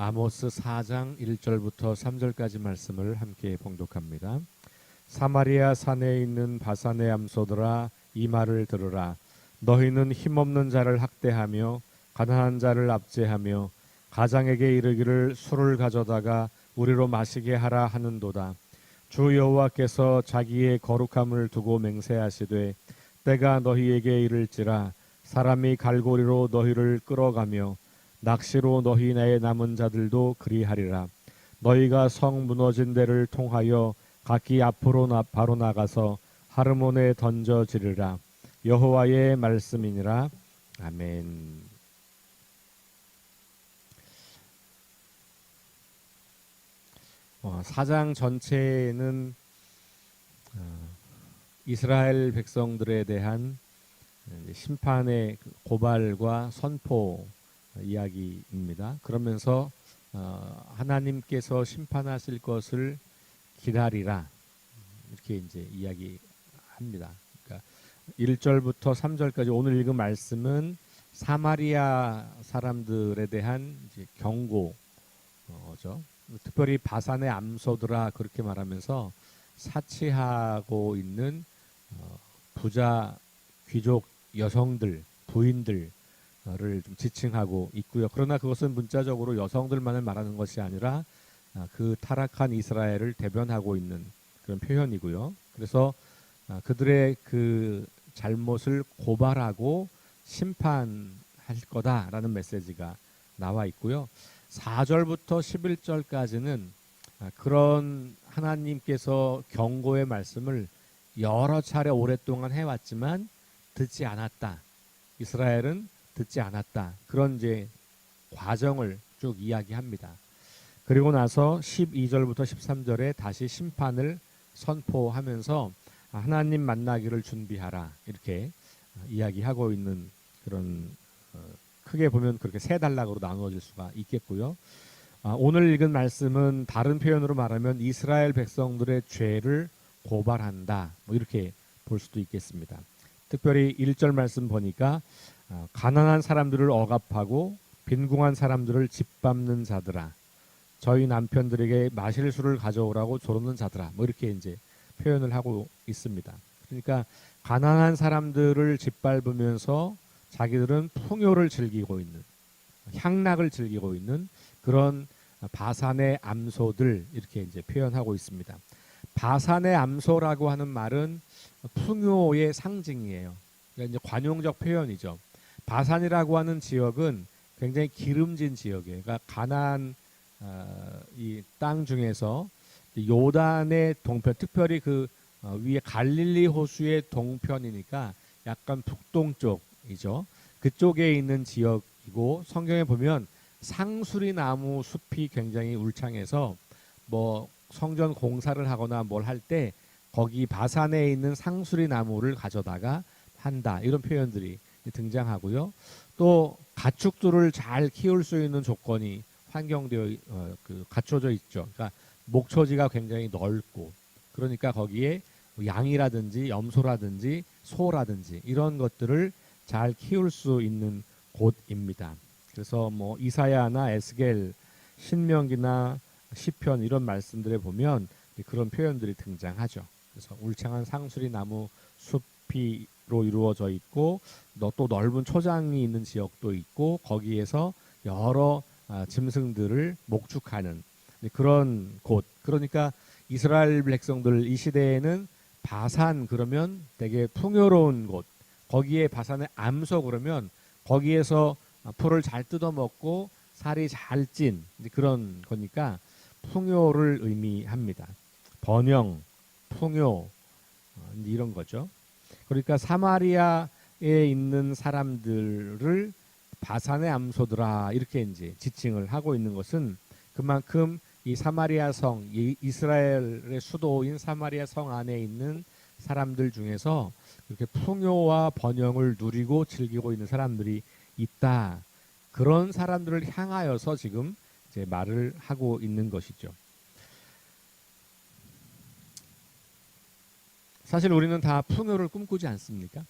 아모스 4장 1절부터 3절까지 말씀을 함께 봉독합니다. 사마리아 산에 있는 바산의 암소들아, 이 말을 들으라. 너희는 힘없는 자를 학대하며 가난한 자를 압제하며 가장에게 이르기를 술을 가져다가 우리로 마시게 하라 하는도다. 주 여호와께서 자기의 거룩함을 두고 맹세하시되 때가 너희에게 이를지라. 사람이 갈고리로 너희를 끌어가며 낚시로 너희 내에 남은 자들도 그리하리라. 너희가 성 무너진 데를 통하여 각기 앞으로 바로 나가서 하르몬에 던져지리라. 여호와의 말씀이니라. 아멘. 사장 전체는 이스라엘 백성들에 대한 심판의 고발과 선포 이야기입니다. 그러면서 하나님께서 심판하실 것을 기다리라, 이렇게 이제 이야기합니다. 그러니까 1절부터 3절까지 오늘 읽은 말씀은 사마리아 사람들에 대한 이제 경고죠. 특별히 바산의 암소들아, 그렇게 말하면서 사치하고 있는 부자 귀족 여성들, 부인들 를 좀 지칭하고 있고요. 그러나 그것은 문자적으로 여성들만을 말하는 것이 아니라 그 타락한 이스라엘을 대변하고 있는 그런 표현이고요. 그래서 그들의 그 잘못을 고발하고 심판할 거다라는 메시지가 나와 있고요. 4절부터 11절까지는 그런 하나님께서 경고의 말씀을 여러 차례 오랫동안 해왔지만 듣지 않았다. 이스라엘은 듣지 않았다. 그런 이제 과정을 쭉 이야기합니다. 그리고 나서 12절부터 13절에 다시 심판을 선포하면서 하나님 만나기를 준비하라, 이렇게 이야기하고 있는 그런, 크게 보면 그렇게 세 단락으로 나누어질 수가 있겠고요. 오늘 읽은 말씀은 다른 표현으로 말하면 이스라엘 백성들의 죄를 고발한다, 뭐 이렇게 볼 수도 있겠습니다. 특별히 1절 말씀 보니까 가난한 사람들을 억압하고 빈궁한 사람들을 짓밟는 자들아, 저희 남편들에게 마실 술을 가져오라고 조르는 자들아, 뭐 이렇게 이제 표현을 하고 있습니다. 그러니까 가난한 사람들을 짓밟으면서 자기들은 풍요를 즐기고 있는, 향락을 즐기고 있는 그런 바산의 암소들, 이렇게 이제 표현하고 있습니다. 바산의 암소라고 하는 말은 풍요의 상징이에요. 그러니까 이제 관용적 표현이죠. 바산이라고 하는 지역은 굉장히 기름진 지역이에요. 그러니까 가나안 이 땅 중에서 요단의 동편, 특별히 그 위에 갈릴리 호수의 동편이니까 약간 북동쪽이죠. 그쪽에 있는 지역이고, 성경에 보면 상수리 나무 숲이 굉장히 울창해서 뭐 성전 공사를 하거나 뭘 할 때 거기 바산에 있는 상수리 나무를 가져다가 한다, 이런 표현들이 등장하고요. 또 가축들을 잘 키울 수 있는 조건이 환경되어 갖춰져 있죠. 그러니까 목초지가 굉장히 넓고, 그러니까 거기에 양이라든지 염소라든지 소라든지 이런 것들을 잘 키울 수 있는 곳입니다. 그래서 뭐 이사야나 에스겔, 신명기나 시편 이런 말씀들에 보면 그런 표현들이 등장하죠. 그래서 울창한 상수리 나무 숲이로 이루어져 있고, 또 넓은 초장이 있는 지역도 있고, 거기에서 여러 짐승들을 목축하는 그런 곳. 그러니까 이스라엘 백성들 이 시대에는 바산 그러면 되게 풍요로운 곳, 거기에 바산의 암소 그러면 거기에서 풀을 잘 뜯어먹고 살이 잘 찐 그런 거니까 풍요를 의미합니다. 번영, 풍요, 이런 거죠. 그러니까 사마리아에 있는 사람들을 바산의 암소들아, 이렇게 이제 지칭을 하고 있는 것은 그만큼 이 사마리아 성, 이 이스라엘의 수도인 사마리아 성 안에 있는 사람들 중에서 이렇게 풍요와 번영을 누리고 즐기고 있는 사람들이 있다. 그런 사람들을 향하여서 지금 이제 말을 하고 있는 것이죠. 사실 우리는 다 풍요를 꿈꾸지 않습니까?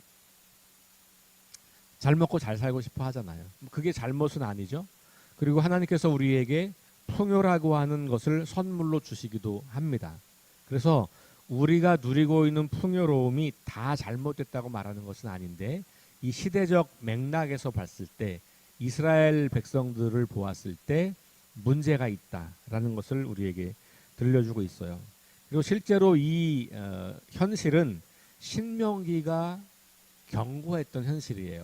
잘 먹고 잘 살고 싶어 하잖아요. 그게 잘못은 아니죠. 그리고 하나님께서 우리에게 풍요라고 하는 것을 선물로 주시기도 합니다. 그래서 우리가 누리고 있는 풍요로움이 다 잘못됐다고 말하는 것은 아닌데, 이 시대적 맥락에서 봤을 때 이스라엘 백성들을 보았을 때 문제가 있다라는 것을 우리에게 들려주고 있어요. 그리고 실제로 이 현실은 신명기가 경고했던 현실이에요.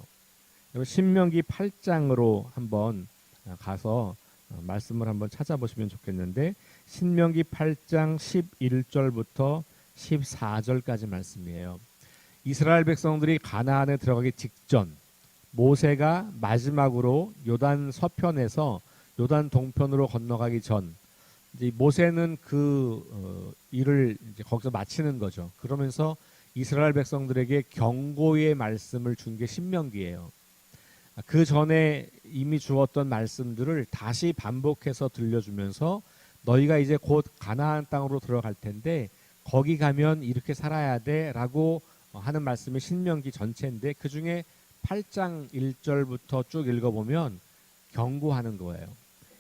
신명기 8장으로 한번 가서 말씀을 한번 찾아보시면 좋겠는데, 신명기 8장 11절부터 14절까지 말씀이에요. 이스라엘 백성들이 가나안에 들어가기 직전, 모세가 마지막으로 요단 서편에서 요단 동편으로 건너가기 전, 이제 모세는 그 일을 이제 거기서 마치는 거죠. 그러면서 이스라엘 백성들에게 경고의 말씀을 준 게 신명기예요. 그 전에 이미 주었던 말씀들을 다시 반복해서 들려주면서 너희가 이제 곧 가나안 땅으로 들어갈 텐데 거기 가면 이렇게 살아야 돼라고 하는 말씀이 신명기 전체인데, 그 중에 8장 1절부터 쭉 읽어보면 경고하는 거예요.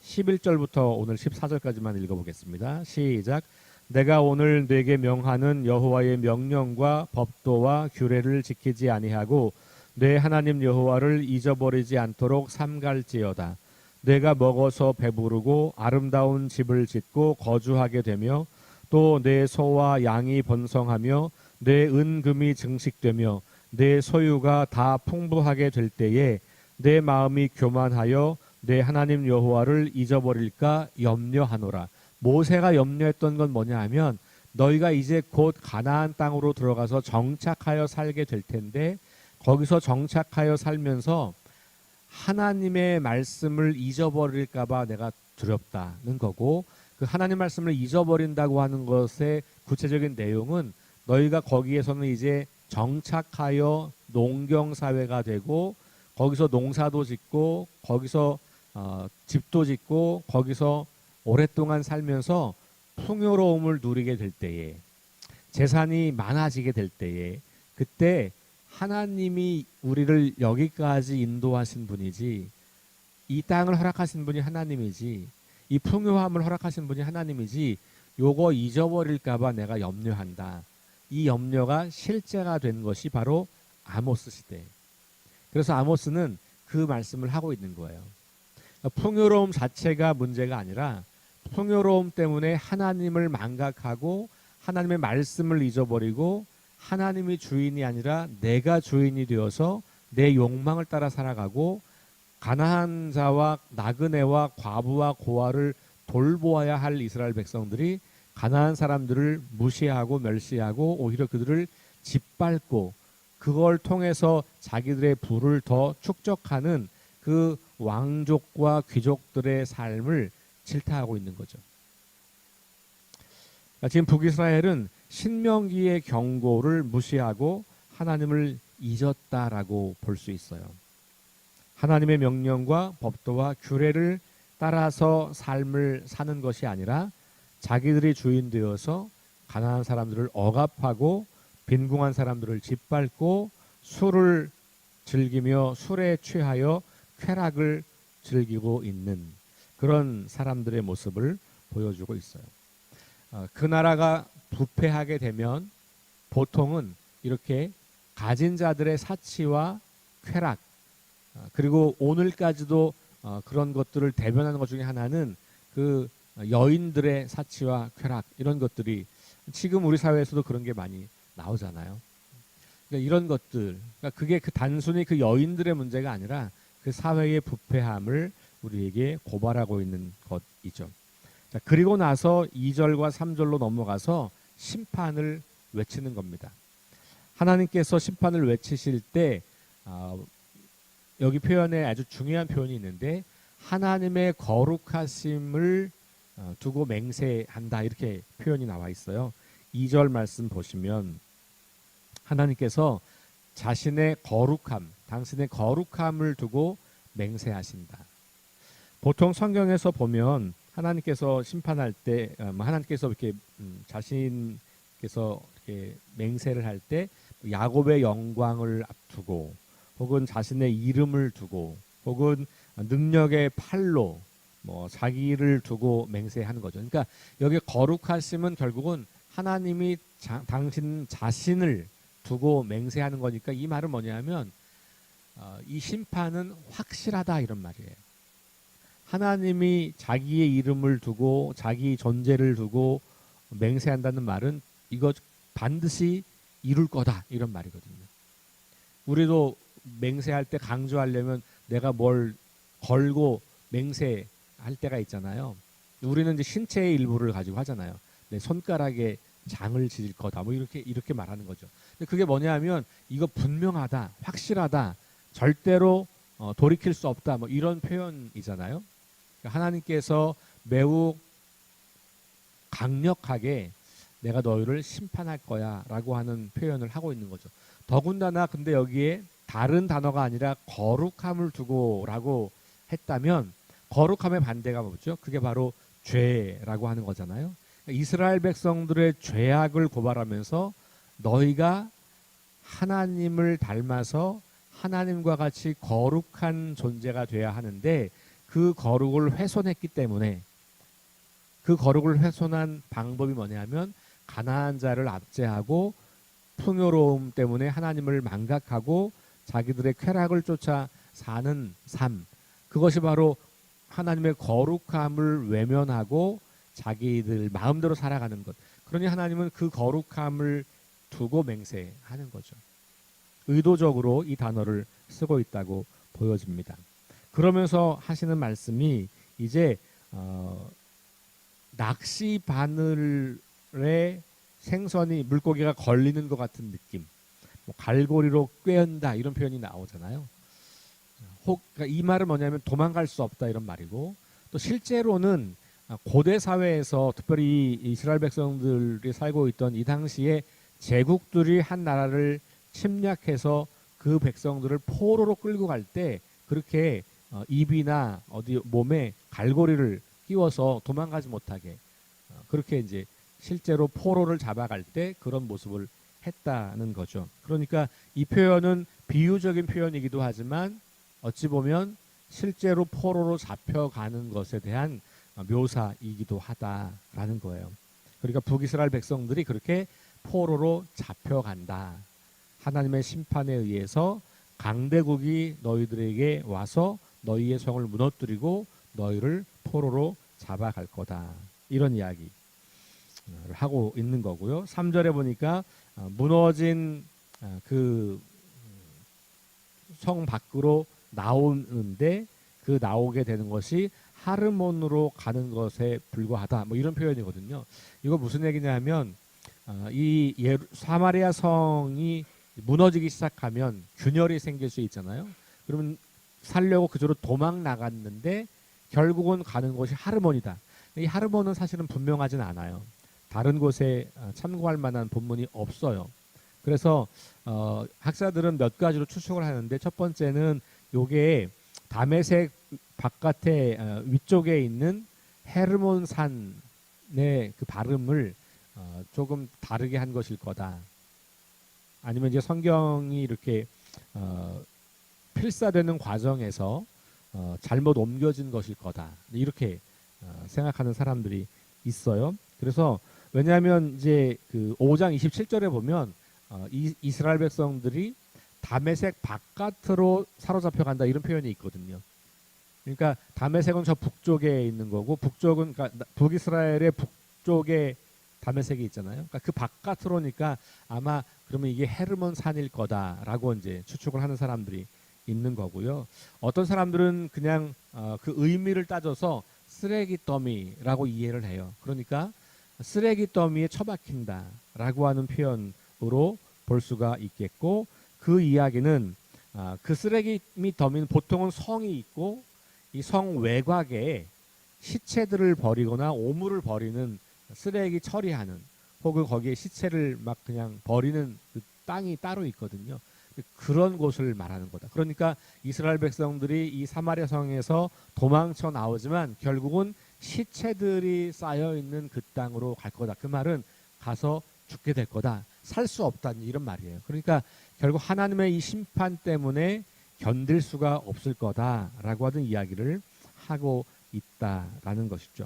11절부터 오늘 14절까지만 읽어보겠습니다. 시작. 내가 오늘 네게 명하는 여호와의 명령과 법도와 규례를 지키지 아니하고 내 하나님 여호와를 잊어버리지 않도록 삼갈지어다. 내가 먹어서 배부르고 아름다운 집을 짓고 거주하게 되며 또 내 소와 양이 번성하며 내 은금이 증식되며 내 소유가 다 풍부하게 될 때에 내 마음이 교만하여 내 하나님 여호와를 잊어버릴까 염려하노라. 모세가 염려했던 건 뭐냐 하면, 너희가 이제 곧 가나안 땅으로 들어가서 정착하여 살게 될 텐데 거기서 정착하여 살면서 하나님의 말씀을 잊어버릴까 봐 내가 두렵다는 거고, 그 하나님 말씀을 잊어버린다고 하는 것의 구체적인 내용은 너희가 거기에서는 이제 정착하여 농경사회가 되고 거기서 농사도 짓고 거기서 집도 짓고 거기서 오랫동안 살면서 풍요로움을 누리게 될 때에, 재산이 많아지게 될 때에, 그때 하나님이 우리를 여기까지 인도하신 분이지, 이 땅을 허락하신 분이 하나님이지, 이 풍요함을 허락하신 분이 하나님이지, 요거 잊어버릴까 봐 내가 염려한다. 이 염려가 실제가 된 것이 바로 아모스 시대. 그래서 아모스는 그 말씀을 하고 있는 거예요. 풍요로움 자체가 문제가 아니라 풍요로움 때문에 하나님을 망각하고 하나님의 말씀을 잊어버리고 하나님이 주인이 아니라 내가 주인이 되어서 내 욕망을 따라 살아가고 가나안 자와 나그네와 과부와 고아를 돌보아야 할 이스라엘 백성들이 가나안 사람들을 무시하고 멸시하고 오히려 그들을 짓밟고 그걸 통해서 자기들의 부를 더 축적하는 그 왕족과 귀족들의 삶을 질타하고 있는 거죠. 지금 북이스라엘은 신명기의 경고를 무시하고 하나님을 잊었다라고 볼 수 있어요. 하나님의 명령과 법도와 규례를 따라서 삶을 사는 것이 아니라 자기들이 주인 되어서 가난한 사람들을 억압하고 빈궁한 사람들을 짓밟고 술을 즐기며 술에 취하여 쾌락을 즐기고 있는 그런 사람들의 모습을 보여주고 있어요. 그 나라가 부패하게 되면 보통은 이렇게 가진 자들의 사치와 쾌락, 그리고 오늘까지도 그런 것들을 대변하는 것 중에 하나는 그 여인들의 사치와 쾌락, 이런 것들이 지금 우리 사회에서도 그런 게 많이 나오잖아요. 그러니까 이런 것들, 그러니까 그게 단순히 그 여인들의 문제가 아니라 그 사회의 부패함을 우리에게 고발하고 있는 것이죠. 자, 그리고 나서 2절과 3절로 넘어가서 심판을 외치는 겁니다. 하나님께서 심판을 외치실 때 여기 표현에 아주 중요한 표현이 있는데, 하나님의 거룩하심을 두고 맹세한다, 이렇게 표현이 나와 있어요. 2절 말씀 보시면 하나님께서 자신의 거룩함, 당신의 거룩함을 두고 맹세하신다. 보통 성경에서 보면 하나님께서 심판할 때, 하나님께서 이렇게 자신께서 이렇게 맹세를 할 때 야곱의 영광을 앞두고, 혹은 자신의 이름을 두고, 혹은 능력의 팔로 뭐 자기를 두고 맹세하는 거죠. 그러니까 여기 거룩하심은 결국은 하나님이 당신 자신을 두고 맹세하는 거니까 이 말은 뭐냐면 이 심판은 확실하다 이런 말이에요. 하나님이 자기의 이름을 두고 자기 존재를 두고 맹세한다는 말은 이거 반드시 이룰 거다 이런 말이거든요. 우리도 맹세할 때 강조하려면 내가 뭘 걸고 맹세할 때가 있잖아요. 우리는 이제 신체의 일부를 가지고 하잖아요. 내 손가락에 장을 지을 거다 뭐 이렇게 말하는 거죠. 근데 그게 뭐냐면 이거 분명하다, 확실하다, 절대로 돌이킬 수 없다 뭐 이런 표현이잖아요. 그러니까 하나님께서 매우 강력하게 내가 너희를 심판할 거야라고 하는 표현을 하고 있는 거죠. 더군다나 근데 여기에 다른 단어가 아니라 거룩함을 두고라고 했다면 거룩함의 반대가 뭐죠? 그게 바로 죄라고 하는 거잖아요. 이스라엘 백성들의 죄악을 고발하면서 너희가 하나님을 닮아서 하나님과 같이 거룩한 존재가 돼야 하는데 그 거룩을 훼손했기 때문에 그 거룩을 훼손한 방법이 뭐냐면 가난한 자를 압제하고 풍요로움 때문에 하나님을 망각하고 자기들의 쾌락을 쫓아 사는 삶, 그것이 바로 하나님의 거룩함을 외면하고 자기들 마음대로 살아가는 것. 그러니 하나님은 그 거룩함을 두고 맹세하는 거죠. 의도적으로 이 단어를 쓰고 있다고 보여집니다. 그러면서 하시는 말씀이 이제 낚시 바늘에 생선이 물고기가 걸리는 것 같은 느낌, 뭐 갈고리로 꿰은다 이런 표현이 나오잖아요. 그러니까 이 말은 뭐냐면 도망갈 수 없다 이런 말이고, 또 실제로는 고대 사회에서 특별히 이스라엘 백성들이 살고 있던 이 당시에 제국들이 한 나라를 침략해서 그 백성들을 포로로 끌고 갈 때 그렇게 입이나 어디 몸에 갈고리를 끼워서 도망가지 못하게 그렇게 이제 실제로 포로를 잡아갈 때 그런 모습을 했다는 거죠. 그러니까 이 표현은 비유적인 표현이기도 하지만 어찌 보면 실제로 포로로 잡혀가는 것에 대한 묘사이기도 하다라는 거예요. 그러니까 북이스라엘 백성들이 그렇게 포로로 잡혀간다. 하나님의 심판에 의해서 강대국이 너희들에게 와서 너희의 성을 무너뜨리고 너희를 포로로 잡아갈 거다. 이런 이야기를 하고 있는 거고요. 3절에 보니까 무너진 그 성 밖으로 나오는데 그 나오게 되는 것이 하르몬으로 가는 것에 불과하다. 뭐 이런 표현이거든요. 이거 무슨 얘기냐면 이 사마리아 성이 무너지기 시작하면 균열이 생길 수 있잖아요. 그러면 살려고 그쪽으로 도망 나갔는데 결국은 가는 곳이 하르몬이다. 이 하르몬은 사실은 분명하진 않아요. 다른 곳에 참고할 만한 본문이 없어요. 그래서 학자들은 몇 가지로 추측을 하는데 첫 번째는 요게 다메섹 바깥에 위쪽에 있는 헤르몬 산의 그 발음을 조금 다르게 한 것일 거다. 아니면 이제 성경이 이렇게 필사되는 과정에서 잘못 옮겨진 것일 거다. 이렇게 생각하는 사람들이 있어요. 그래서 왜냐하면 이제 그 5장 27절에 보면 이스라엘 백성들이 다메섹 바깥으로 사로잡혀 간다 이런 표현이 있거든요. 그러니까 다메섹은 저 북쪽에 있는 거고 북쪽은 그러니까 북이스라엘의 북쪽에 다메섹이 있잖아요. 그러니까 그 바깥으로니까 아마 그러면 이게 헤르몬 산일 거다라고 이제 추측을 하는 사람들이 있는 거고요. 어떤 사람들은 그냥 그 의미를 따져서 쓰레기 더미라고 이해를 해요. 그러니까 쓰레기 더미에 처박힌다라고 하는 표현으로 볼 수가 있겠고, 그 이야기는 그 쓰레기 더미는 보통은 성이 있고 이 성 외곽에 시체들을 버리거나 오물을 버리는 쓰레기 처리하는 혹은 거기에 시체를 막 그냥 버리는 그 땅이 따로 있거든요. 그런 곳을 말하는 거다. 그러니까 이스라엘 백성들이 이 사마리아 성에서 도망쳐 나오지만 결국은 시체들이 쌓여 있는 그 땅으로 갈 거다. 그 말은 가서 죽게 될 거다. 살 수 없다. 이런 말이에요. 그러니까 결국 하나님의 이 심판 때문에 견딜 수가 없을 거다라고 하는 이야기를 하고 있다라는 것이죠.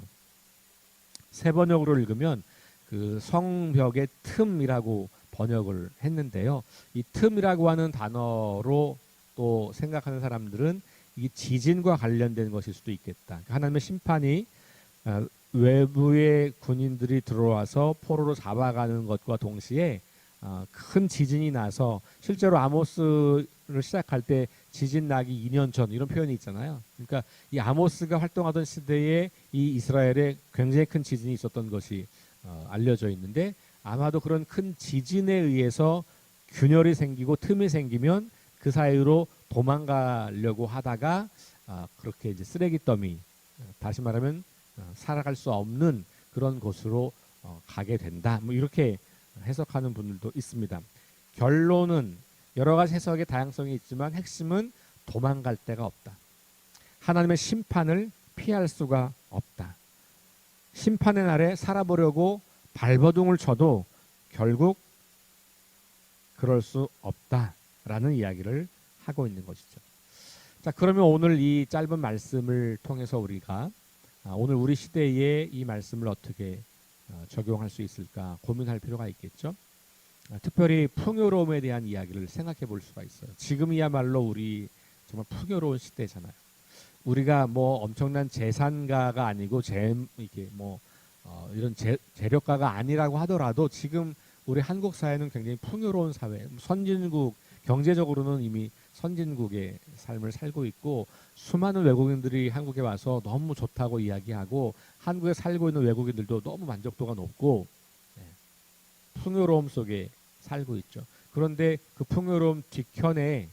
세 번역으로 읽으면 그 성벽의 틈이라고 번역을 했는데요. 이 틈이라고 하는 단어로 또 생각하는 사람들은 이 지진과 관련된 것일 수도 있겠다. 하나님의 심판이 외부의 군인들이 들어와서 포로로 잡아가는 것과 동시에 큰 지진이 나서 실제로 아모스를 시작할 때 지진 나기 2년 전 이런 표현이 있잖아요. 그러니까 이 아모스가 활동하던 시대에 이 이스라엘에 굉장히 큰 지진이 있었던 것이 알려져 있는데 아마도 그런 큰 지진에 의해서 균열이 생기고 틈이 생기면 그 사이로 도망가려고 하다가 그렇게 이제 쓰레기 더미 다시 말하면 살아갈 수 없는 그런 곳으로 가게 된다. 뭐 이렇게 해석하는 분들도 있습니다. 결론은 여러 가지 해석의 다양성이 있지만 핵심은 도망갈 데가 없다. 하나님의 심판을 피할 수가 없다. 심판의 날에 살아보려고 발버둥을 쳐도 결국 그럴 수 없다라는 이야기를 하고 있는 것이죠. 자, 그러면 오늘 이 짧은 말씀을 통해서 우리가 오늘 우리 시대에 이 말씀을 어떻게 적용할 수 있을까 고민할 필요가 있겠죠. 특별히 풍요로움에 대한 이야기를 생각해 볼 수가 있어요. 지금이야말로 우리 정말 풍요로운 시대잖아요. 우리가 뭐 엄청난 재산가가 아니고 이게 뭐 이런 재력가가 아니라고 하더라도 지금 우리 한국 사회는 굉장히 풍요로운 사회, 선진국 경제적으로는 이미 선진국의 삶을 살고 있고 수많은 외국인들이 한국에 와서 너무 좋다고 이야기하고 한국에 살고 있는 외국인들도 너무 만족도가 높고 풍요로움 속에 살고 있죠. 그런데 그 풍요로움 뒤편에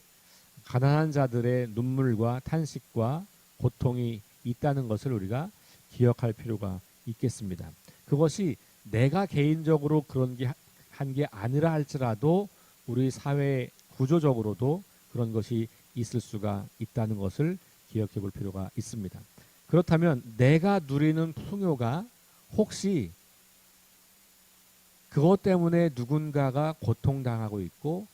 가난한 자들의 눈물과 탄식과 고통이 있다는 것을 우리가 기억할 필요가 있겠습니다. 그것이 내가 개인적으로 그런 게 한 게 아니라 할지라도 우리 사회 구조적으로도 그런 것이 있을 수가 있다는 것을 기억해 볼 필요가 있습니다. 그렇다면 내가 누리는 풍요가 혹시 그것 때문에 누군가가 고통당하고 있고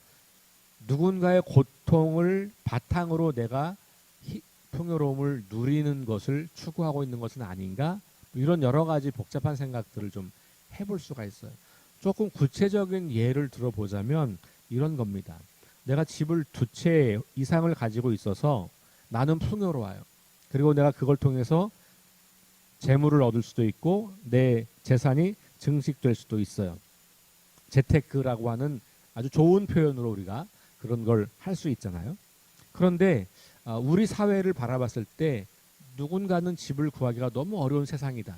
누군가의 고통을 바탕으로 내가 풍요로움을 누리는 것을 추구하고 있는 것은 아닌가? 이런 여러 가지 복잡한 생각들을 좀 해볼 수가 있어요. 조금 구체적인 예를 들어보자면 이런 겁니다. 내가 집을 2채 이상을 가지고 있어서 나는 풍요로워요. 그리고 내가 그걸 통해서 재물을 얻을 수도 있고 내 재산이 증식될 수도 있어요. 재테크라고 하는 아주 좋은 표현으로 우리가 그런 걸 할 수 있잖아요. 그런데 우리 사회를 바라봤을 때 누군가는 집을 구하기가 너무 어려운 세상이다.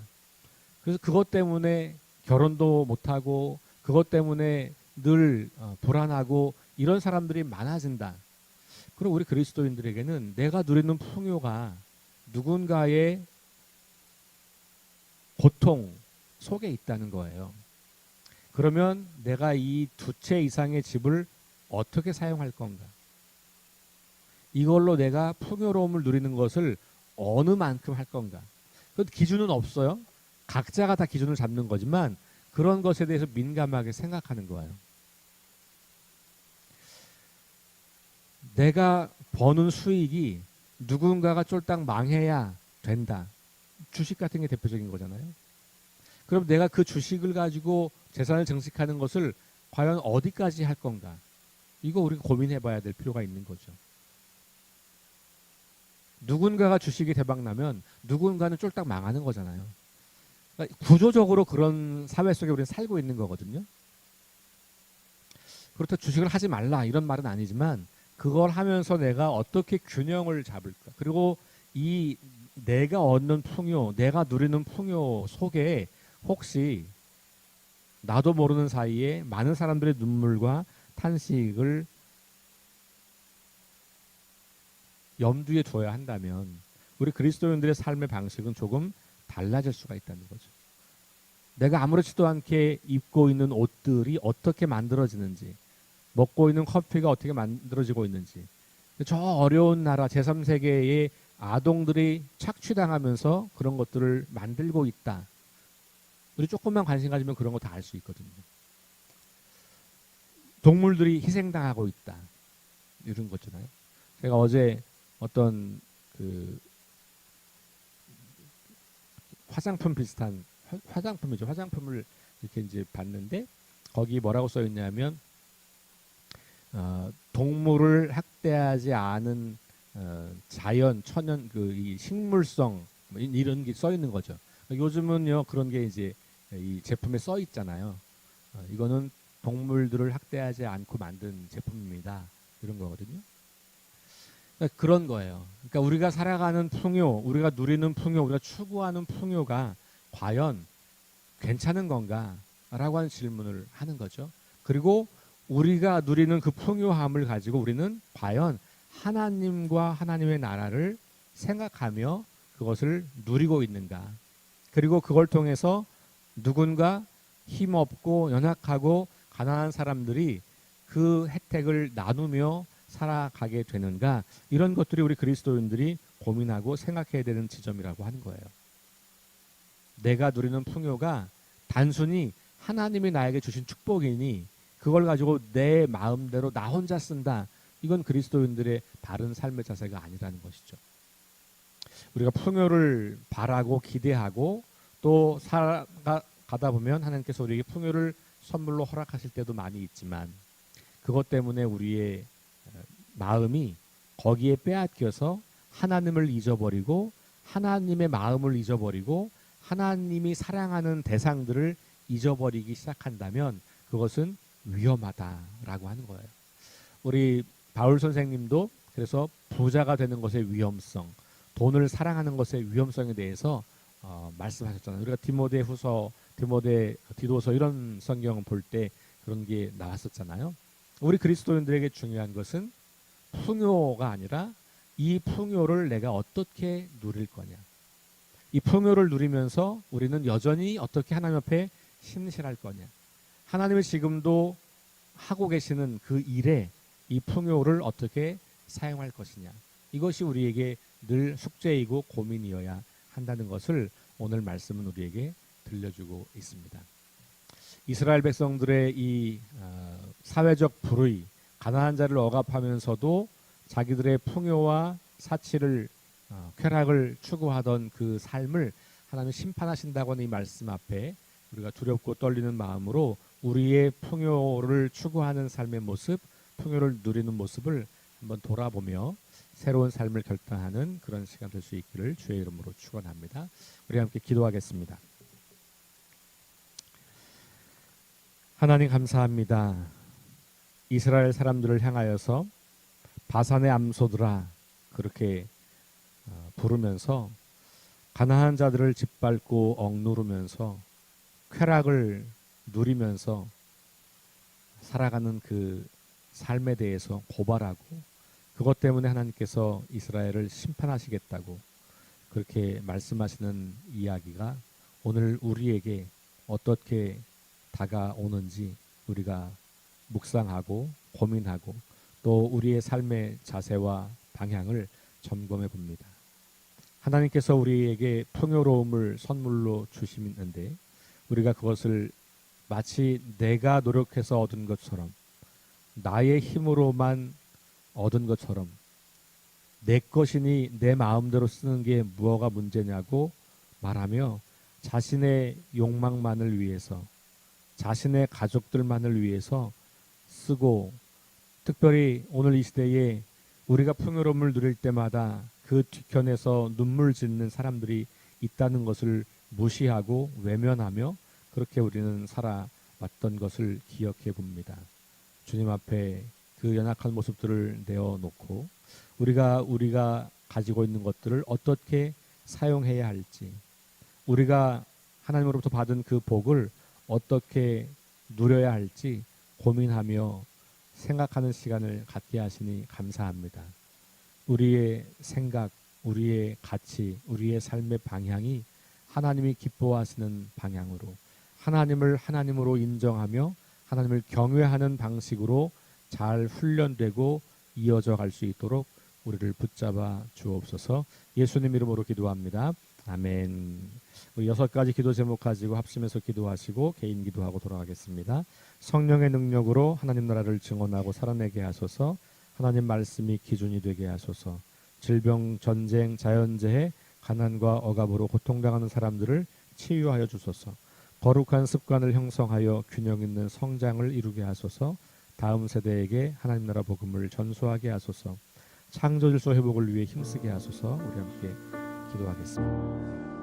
그래서 그것 때문에 결혼도 못하고 그것 때문에 늘 불안하고 이런 사람들이 많아진다. 그리고 우리 그리스도인들에게는 내가 누리는 풍요가 누군가의 고통 속에 있다는 거예요. 그러면 내가 이 2채 이상의 집을 어떻게 사용할 건가? 이걸로 내가 풍요로움을 누리는 것을 어느 만큼 할 건가? 그 기준은 없어요. 각자가 다 기준을 잡는 거지만 그런 것에 대해서 민감하게 생각하는 거예요. 내가 버는 수익이 누군가가 쫄딱 망해야 된다. 주식 같은 게 대표적인 거잖아요. 그럼 내가 그 주식을 가지고 재산을 증식하는 것을 과연 어디까지 할 건가? 이거 우리가 고민해 봐야 될 필요가 있는 거죠. 누군가가 주식이 대박 나면 누군가는 쫄딱 망하는 거잖아요. 그러니까 구조적으로 그런 사회 속에 우리는 살고 있는 거거든요. 그렇다고 주식을 하지 말라 이런 말은 아니지만 그걸 하면서 내가 어떻게 균형을 잡을까? 그리고 이 내가 얻는 풍요, 내가 누리는 풍요 속에 혹시 나도 모르는 사이에 많은 사람들의 눈물과 탄식을 염두에 둬야 한다면 우리 그리스도인들의 삶의 방식은 조금 달라질 수가 있다는 거죠. 내가 아무렇지도 않게 입고 있는 옷들이 어떻게 만들어지는지, 먹고 있는 커피가 어떻게 만들어지고 있는지, 저 어려운 나라 제3세계의 아동들이 착취당하면서 그런 것들을 만들고 있다. 우리 조금만 관심 가지면 그런 거 다 알 수 있거든요. 동물들이 희생당하고 있다. 이런 거잖아요. 제가 어제 어떤 그 화장품 비슷한 화장품이죠. 화장품을 이렇게 이제 봤는데 거기 뭐라고 써 있냐면 동물을 학대하지 않은 자연 천연 그 이 식물성 뭐 이런 게 써 있는 거죠. 요즘은요 그런 게 이제 이 제품에 써 있잖아요. 이거는 동물들을 학대하지 않고 만든 제품입니다. 이런 거거든요. 그러니까 그런 거예요. 그러니까 우리가 살아가는 풍요, 우리가 누리는 풍요, 우리가 추구하는 풍요가 과연 괜찮은 건가라고 하는 질문을 하는 거죠. 그리고 우리가 누리는 그 풍요함을 가지고 우리는 과연 하나님과 하나님의 나라를 생각하며 그것을 누리고 있는가. 그리고 그걸 통해서 누군가 힘없고 연약하고 가난한 사람들이 그 혜택을 나누며 살아가게 되는가. 이런 것들이 우리 그리스도인들이 고민하고 생각해야 되는 지점이라고 하는 거예요. 내가 누리는 풍요가 단순히 하나님이 나에게 주신 축복이니 그걸 가지고 내 마음대로 나 혼자 쓴다. 이건 그리스도인들의 바른 삶의 자세가 아니라는 것이죠. 우리가 풍요를 바라고 기대하고 또 살아가다 보면 하나님께서 우리에게 풍요를 선물로 허락하실 때도 많이 있지만 그것 때문에 우리의 마음이 거기에 빼앗겨서 하나님을 잊어버리고 하나님의 마음을 잊어버리고 하나님이 사랑하는 대상들을 잊어버리기 시작한다면 그것은 위험하다라고 하는 거예요. 우리 바울 선생님도 그래서 부자가 되는 것의 위험성, 돈을 사랑하는 것의 위험성에 대해서 말씀하셨잖아요. 우리가 디모데후서, 디도서 이런 성경 볼 때 그런 게 나왔었잖아요. 우리 그리스도인들에게 중요한 것은 풍요가 아니라 이 풍요를 내가 어떻게 누릴 거냐. 이 풍요를 누리면서 우리는 여전히 어떻게 하나님 앞에 신실할 거냐. 하나님이 지금도 하고 계시는 그 일에 이 풍요를 어떻게 사용할 것이냐. 이것이 우리에게 늘 숙제이고 고민이어야 한다는 것을 오늘 말씀은 우리에게 들려주고 있습니다. 이스라엘 백성들의 이 사회적 불의, 가난한 자를 억압하면서도 자기들의 풍요와 사치를 쾌락을 추구하던 그 삶을 하나님 심판하신다고 하는 이 말씀 앞에 우리가 두렵고 떨리는 마음으로 우리의 풍요를 추구하는 삶의 모습, 풍요를 누리는 모습을 한번 돌아보며 새로운 삶을 결단하는 그런 시간 될 수 있기를 주의 이름으로 축원합니다. 우리 함께 기도하겠습니다. 하나님 감사합니다. 이스라엘 사람들을 향하여서 바산의 암소들아 그렇게 부르면서 가난한 자들을 짓밟고 억누르면서 쾌락을 누리면서 살아가는 그 삶에 대해서 고발하고 그것 때문에 하나님께서 이스라엘을 심판하시겠다고 그렇게 말씀하시는 이야기가 오늘 우리에게 어떻게 다가오는지 우리가 묵상하고 고민하고 또 우리의 삶의 자세와 방향을 점검해 봅니다. 하나님께서 우리에게 풍요로움을 선물로 주시는데 우리가 그것을 마치 내가 노력해서 얻은 것처럼 나의 힘으로만 얻은 것처럼 내 것이니 내 마음대로 쓰는 게 무엇가 문제냐고 말하며 자신의 욕망만을 위해서 자신의 가족들만을 위해서 쓰고 특별히 오늘 이 시대에 우리가 풍요로움을 누릴 때마다 그 뒤편에서 눈물 짓는 사람들이 있다는 것을 무시하고 외면하며 그렇게 우리는 살아왔던 것을 기억해 봅니다. 주님 앞에 그 연약한 모습들을 내어놓고 우리가 가지고 있는 것들을 어떻게 사용해야 할지 우리가 하나님으로부터 받은 그 복을 어떻게 누려야 할지 고민하며 생각하는 시간을 갖게 하시니 감사합니다. 우리의 생각, 우리의 가치, 우리의 삶의 방향이 하나님이 기뻐하시는 방향으로 하나님을 하나님으로 인정하며 하나님을 경외하는 방식으로 잘 훈련되고 이어져 갈 수 있도록 우리를 붙잡아 주옵소서. 예수님 이름으로 기도합니다. 아멘. 우리 6가지 기도 제목 가지고 합심해서 기도하시고 개인 기도하고 돌아가겠습니다. 성령의 능력으로 하나님 나라를 증언하고 살아내게 하소서. 하나님 말씀이 기준이 되게 하소서. 질병, 전쟁, 자연재해, 가난과 억압으로 고통당하는 사람들을 치유하여 주소서. 거룩한 습관을 형성하여 균형 있는 성장을 이루게 하소서. 다음 세대에게 하나님 나라 복음을 전수하게 하소서. 창조질서 회복을 위해 힘쓰게 하소서. 우리 함께 기도하겠습니다.